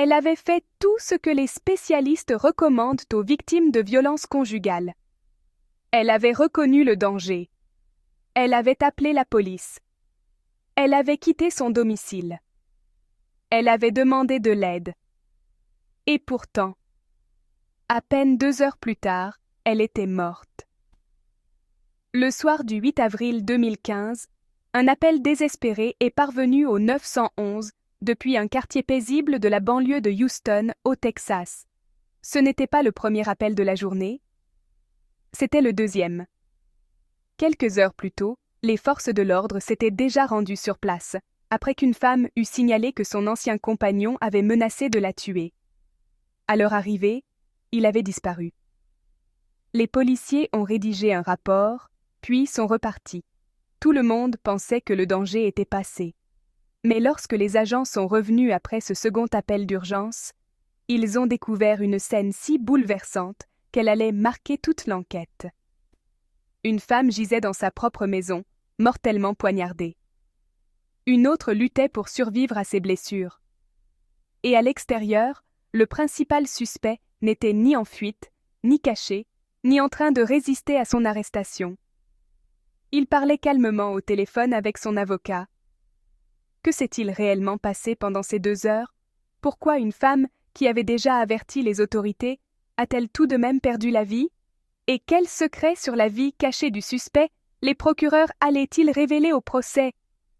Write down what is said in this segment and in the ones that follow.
Elle avait fait tout ce que les spécialistes recommandent aux victimes de violences conjugales. Elle avait reconnu le danger. Elle avait appelé la police. Elle avait quitté son domicile. Elle avait demandé de l'aide. Et pourtant, à peine 2 heures plus tard, elle était morte. Le soir du 8 avril 2015, un appel désespéré est parvenu au 911 depuis un quartier paisible de la banlieue de Houston, au Texas. Ce n'était pas le premier appel de la journée, c'était le deuxième. Quelques heures plus tôt, les forces de l'ordre s'étaient déjà rendues sur place, après qu'une femme eut signalé que son ancien compagnon avait menacé de la tuer. À leur arrivée, il avait disparu. Les policiers ont rédigé un rapport, puis sont repartis. Tout le monde pensait que le danger était passé. Mais lorsque les agents sont revenus après ce second appel d'urgence, ils ont découvert une scène si bouleversante qu'elle allait marquer toute l'enquête. Une femme gisait dans sa propre maison, mortellement poignardée. Une autre luttait pour survivre à ses blessures. Et à l'extérieur, le principal suspect n'était ni en fuite, ni caché, ni en train de résister à son arrestation. Il parlait calmement au téléphone avec son avocat. Que s'est-il réellement passé pendant ces 2 heures? Pourquoi une femme, qui avait déjà averti les autorités, a-t-elle tout de même perdu la vie? Et quel secret sur la vie cachée du suspect les procureurs allaient-ils révéler au procès?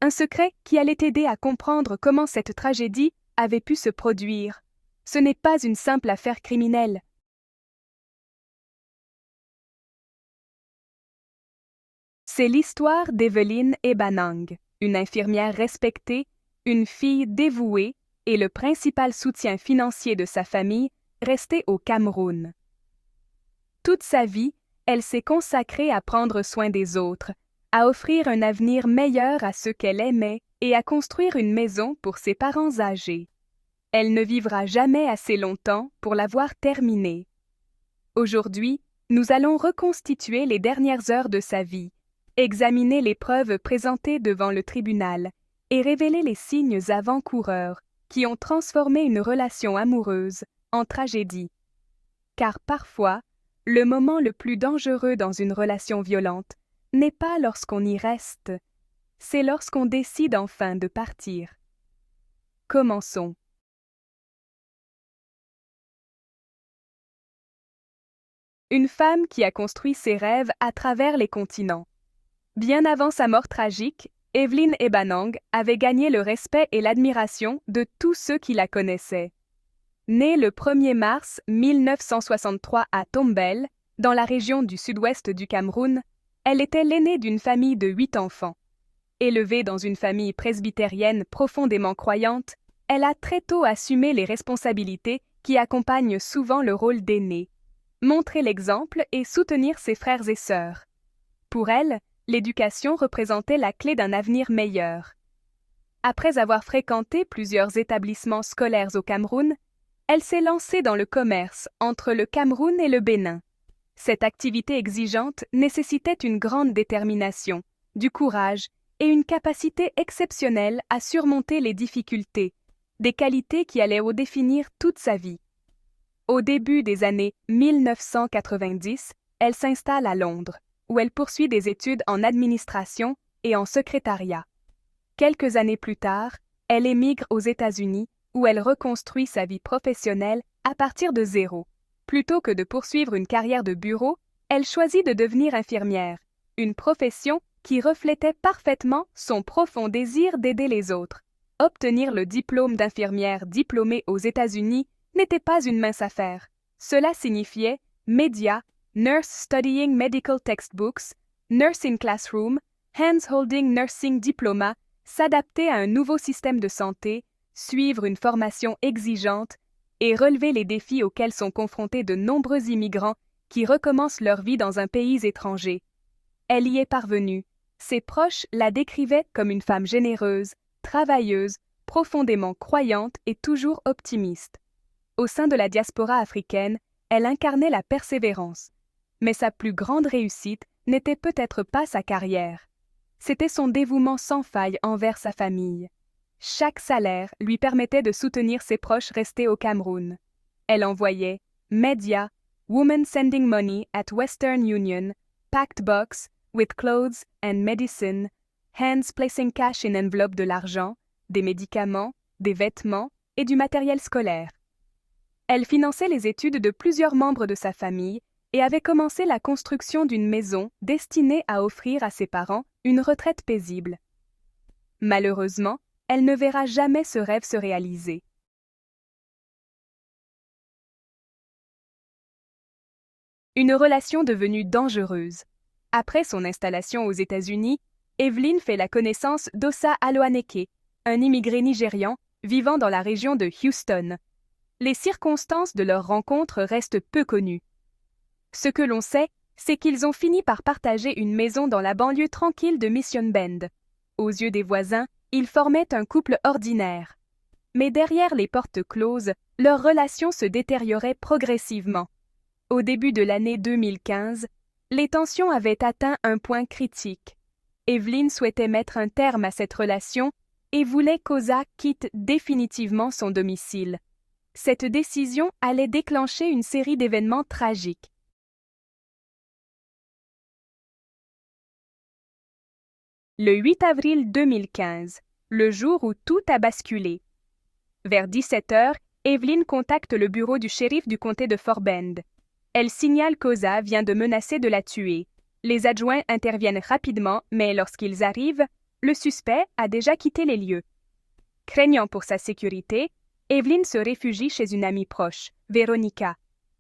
Un secret qui allait aider à comprendre comment cette tragédie avait pu se produire. Ce n'est pas une simple affaire criminelle. C'est l'histoire d'Evelyn Ebanang, une infirmière respectée, une fille dévouée et le principal soutien financier de sa famille, restée au Cameroun. Toute sa vie, elle s'est consacrée à prendre soin des autres, à offrir un avenir meilleur à ceux qu'elle aimait et à construire une maison pour ses parents âgés. Elle ne vivra jamais assez longtemps pour l'avoir terminée. Aujourd'hui, nous allons reconstituer les dernières heures de sa vie, examiner les preuves présentées devant le tribunal et révéler les signes avant-coureurs qui ont transformé une relation amoureuse en tragédie. Car parfois, le moment le plus dangereux dans une relation violente n'est pas lorsqu'on y reste, c'est lorsqu'on décide enfin de partir. Commençons. Une femme qui a construit ses rêves à travers les continents. Bien avant sa mort tragique, Evelyn Ebanang avait gagné le respect et l'admiration de tous ceux qui la connaissaient. Née le 1er mars 1963 à Tombelle, dans la région du sud-ouest du Cameroun, elle était l'aînée d'une famille de 8 enfants. Élevée dans une famille presbytérienne profondément croyante, elle a très tôt assumé les responsabilités qui accompagnent souvent le rôle d'aînée, montrer l'exemple et soutenir ses frères et sœurs. Pour elle, l'éducation représentait la clé d'un avenir meilleur. Après avoir fréquenté plusieurs établissements scolaires au Cameroun, elle s'est lancée dans le commerce entre le Cameroun et le Bénin. Cette activité exigeante nécessitait une grande détermination, du courage et une capacité exceptionnelle à surmonter les difficultés, des qualités qui allaient définir toute sa vie. Au début des années 1990, elle s'installe à Londres, où elle poursuit des études en administration et en secrétariat. Quelques années plus tard, elle émigre aux États-Unis, où elle reconstruit sa vie professionnelle à partir de zéro. Plutôt que de poursuivre une carrière de bureau, elle choisit de devenir infirmière, une profession qui reflétait parfaitement son profond désir d'aider les autres. Obtenir le diplôme d'infirmière diplômée aux États-Unis n'était pas une mince affaire. Cela signifiait MEDIA, Nurse Studying Medical Textbooks, Nursing Classroom, Hands Holding Nursing Diploma, s'adapter à un nouveau système de santé, suivre une formation exigeante et relever les défis auxquels sont confrontés de nombreux immigrants qui recommencent leur vie dans un pays étranger. Elle y est parvenue. Ses proches la décrivaient comme une femme généreuse, travailleuse, profondément croyante et toujours optimiste. Au sein de la diaspora africaine, elle incarnait la persévérance. Mais sa plus grande réussite n'était peut-être pas sa carrière. C'était son dévouement sans faille envers sa famille. Chaque salaire lui permettait de soutenir ses proches restés au Cameroun. Elle envoyait Media, Woman Sending Money at Western Union, Packed Box, with Clothes and Medicine, Hands Placing Cash in Envelope de l'argent, des médicaments, des vêtements et du matériel scolaire. Elle finançait les études de plusieurs membres de sa famille et avait commencé la construction d'une maison destinée à offrir à ses parents une retraite paisible. Malheureusement, elle ne verra jamais ce rêve se réaliser. Une relation devenue dangereuse. Après son installation aux États-Unis, Evelyn fait la connaissance d'Osa Aloaneke, un immigré nigérian vivant dans la région de Houston. Les circonstances de leur rencontre restent peu connues. Ce que l'on sait, c'est qu'ils ont fini par partager une maison dans la banlieue tranquille de Mission Bend. Aux yeux des voisins, ils formaient un couple ordinaire. Mais derrière les portes closes, leur relation se détériorait progressivement. Au début de l'année 2015, les tensions avaient atteint un point critique. Evelyn souhaitait mettre un terme à cette relation et voulait qu'Osa quitte définitivement son domicile. Cette décision allait déclencher une série d'événements tragiques. Le 8 avril 2015, le jour où tout a basculé. Vers 17 h, Evelyn contacte le bureau du shérif du comté de Fort Bend. Elle signale qu'Osa vient de menacer de la tuer. Les adjoints interviennent rapidement, mais lorsqu'ils arrivent, le suspect a déjà quitté les lieux. Craignant pour sa sécurité, Evelyn se réfugie chez une amie proche, Veronica.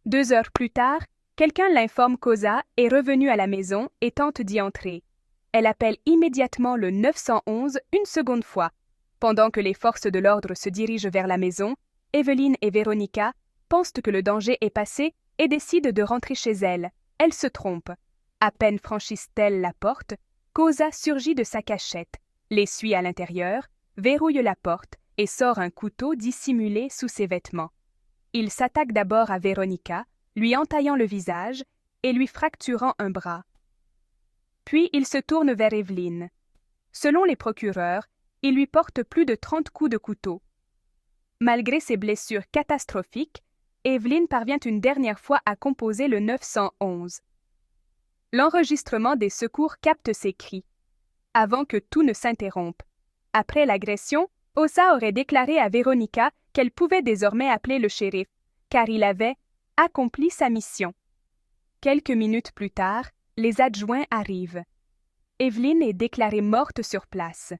2 heures plus tard, quelqu'un l'informe qu'Osa est revenue à la maison et tente d'y entrer. Elle appelle immédiatement le 911 une seconde fois. Pendant que les forces de l'ordre se dirigent vers la maison, Evelyn et Veronica pensent que le danger est passé et décident de rentrer chez elles. Elles se trompent. À peine franchissent-elles la porte, qu'Osa surgit de sa cachette, les suit à l'intérieur, verrouille la porte et sort un couteau dissimulé sous ses vêtements. Il s'attaque d'abord à Veronica, lui entaillant le visage et lui fracturant un bras. Puis il se tourne vers Evelyn. Selon les procureurs, il lui porte plus de 30 coups de couteau. Malgré ses blessures catastrophiques, Evelyn parvient une dernière fois à composer le 911. L'enregistrement des secours capte ses cris. Avant que tout ne s'interrompe. Après l'agression, Osa aurait déclaré à Veronica qu'elle pouvait désormais appeler le shérif, car il avait accompli sa mission. Quelques minutes plus tard, les adjoints arrivent. Evelyn est déclarée morte sur place.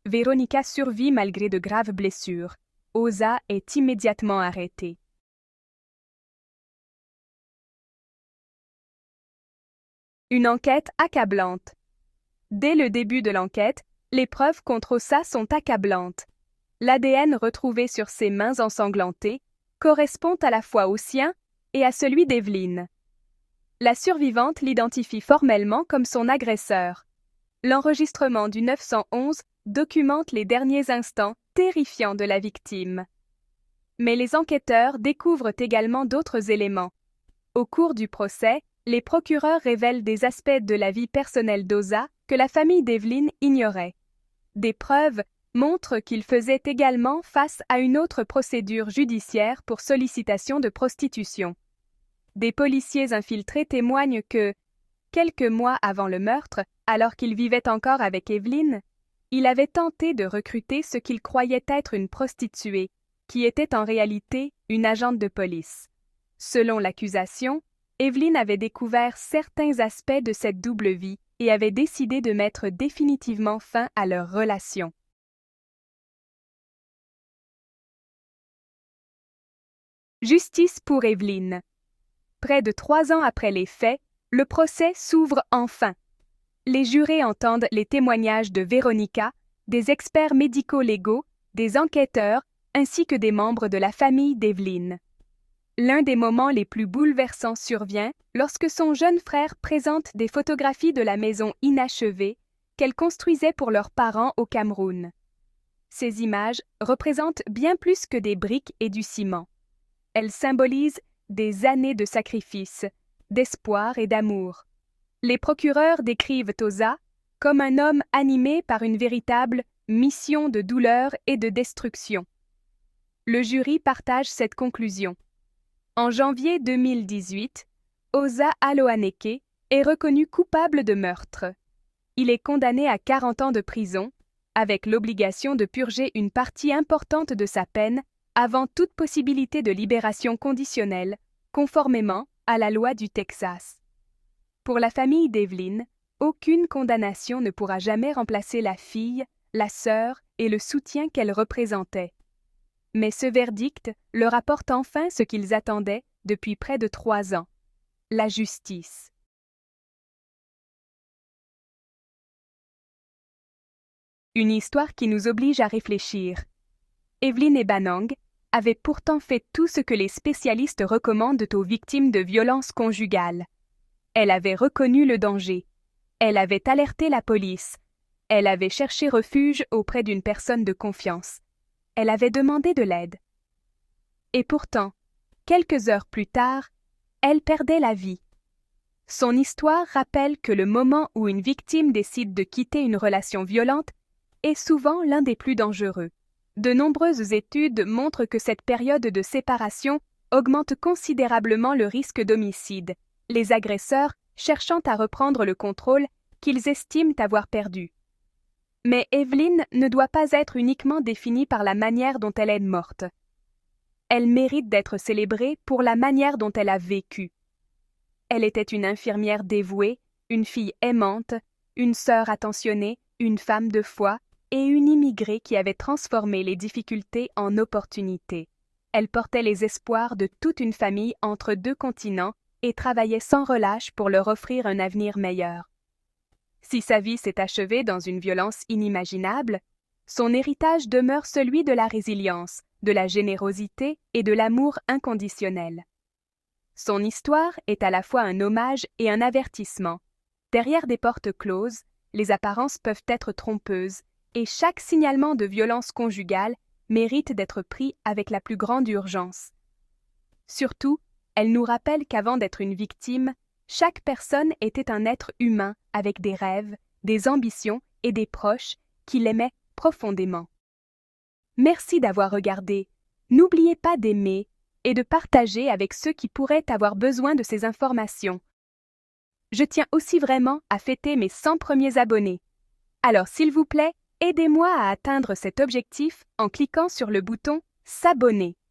Veronica survit malgré de graves blessures. Osa est immédiatement arrêté. Une enquête accablante. Dès le début de l'enquête, les preuves contre Osa sont accablantes. L'ADN retrouvé sur ses mains ensanglantées correspond à la fois au sien et à celui d'Evelyn. La survivante l'identifie formellement comme son agresseur. L'enregistrement du 911 documente les derniers instants terrifiants de la victime. Mais les enquêteurs découvrent également d'autres éléments. Au cours du procès, les procureurs révèlent des aspects de la vie personnelle d'Osa que la famille d'Evelyn ignorait. Des preuves montrent qu'il faisait également face à une autre procédure judiciaire pour sollicitation de prostitution. Des policiers infiltrés témoignent que, quelques mois avant le meurtre, alors qu'il vivait encore avec Evelyn, il avait tenté de recruter ce qu'il croyait être une prostituée, qui était en réalité une agente de police. Selon l'accusation, Evelyn avait découvert certains aspects de cette double vie et avait décidé de mettre définitivement fin à leur relation. Justice pour Evelyn. Près de 3 ans après les faits, le procès s'ouvre enfin. Les jurés entendent les témoignages de Veronica, des experts médico-légaux, des enquêteurs, ainsi que des membres de la famille d'Evelyn. L'un des moments les plus bouleversants survient lorsque son jeune frère présente des photographies de la maison inachevée qu'elle construisait pour leurs parents au Cameroun. Ces images représentent bien plus que des briques et du ciment. Elles symbolisent des années de sacrifice, d'espoir et d'amour. Les procureurs décrivent Osa comme un homme animé par une véritable mission de douleur et de destruction. Le jury partage cette conclusion. En janvier 2018, Osa Aloaneke est reconnu coupable de meurtre. Il est condamné à 40 ans de prison, avec l'obligation de purger une partie importante de sa peine avant toute possibilité de libération conditionnelle, conformément à la loi du Texas. Pour la famille d'Evelyn, aucune condamnation ne pourra jamais remplacer la fille, la sœur et le soutien qu'elle représentait. Mais ce verdict leur apporte enfin ce qu'ils attendaient depuis près de 3 ans: la justice. Une histoire qui nous oblige à réfléchir. Evelyn Ebanong avait pourtant fait tout ce que les spécialistes recommandent aux victimes de violences conjugales. Elle avait reconnu le danger. Elle avait alerté la police. Elle avait cherché refuge auprès d'une personne de confiance. Elle avait demandé de l'aide. Et pourtant, quelques heures plus tard, elle perdait la vie. Son histoire rappelle que le moment où une victime décide de quitter une relation violente est souvent l'un des plus dangereux. De nombreuses études montrent que cette période de séparation augmente considérablement le risque d'homicide, les agresseurs cherchant à reprendre le contrôle qu'ils estiment avoir perdu. Mais Evelyn ne doit pas être uniquement définie par la manière dont elle est morte. Elle mérite d'être célébrée pour la manière dont elle a vécu. Elle était une infirmière dévouée, une fille aimante, une sœur attentionnée, une femme de foi et une immigrée qui avait transformé les difficultés en opportunités. Elle portait les espoirs de toute une famille entre 2 continents et travaillait sans relâche pour leur offrir un avenir meilleur. Si sa vie s'est achevée dans une violence inimaginable, son héritage demeure celui de la résilience, de la générosité et de l'amour inconditionnel. Son histoire est à la fois un hommage et un avertissement. Derrière des portes closes, les apparences peuvent être trompeuses, et chaque signalement de violence conjugale mérite d'être pris avec la plus grande urgence. Surtout, elle nous rappelle qu'avant d'être une victime, chaque personne était un être humain avec des rêves, des ambitions et des proches qui l'aimaient profondément. Merci d'avoir regardé. N'oubliez pas d'aimer et de partager avec ceux qui pourraient avoir besoin de ces informations. Je tiens aussi vraiment à fêter mes 100 premiers abonnés. Alors s'il vous plaît, aidez-moi à atteindre cet objectif en cliquant sur le bouton « S'abonner ».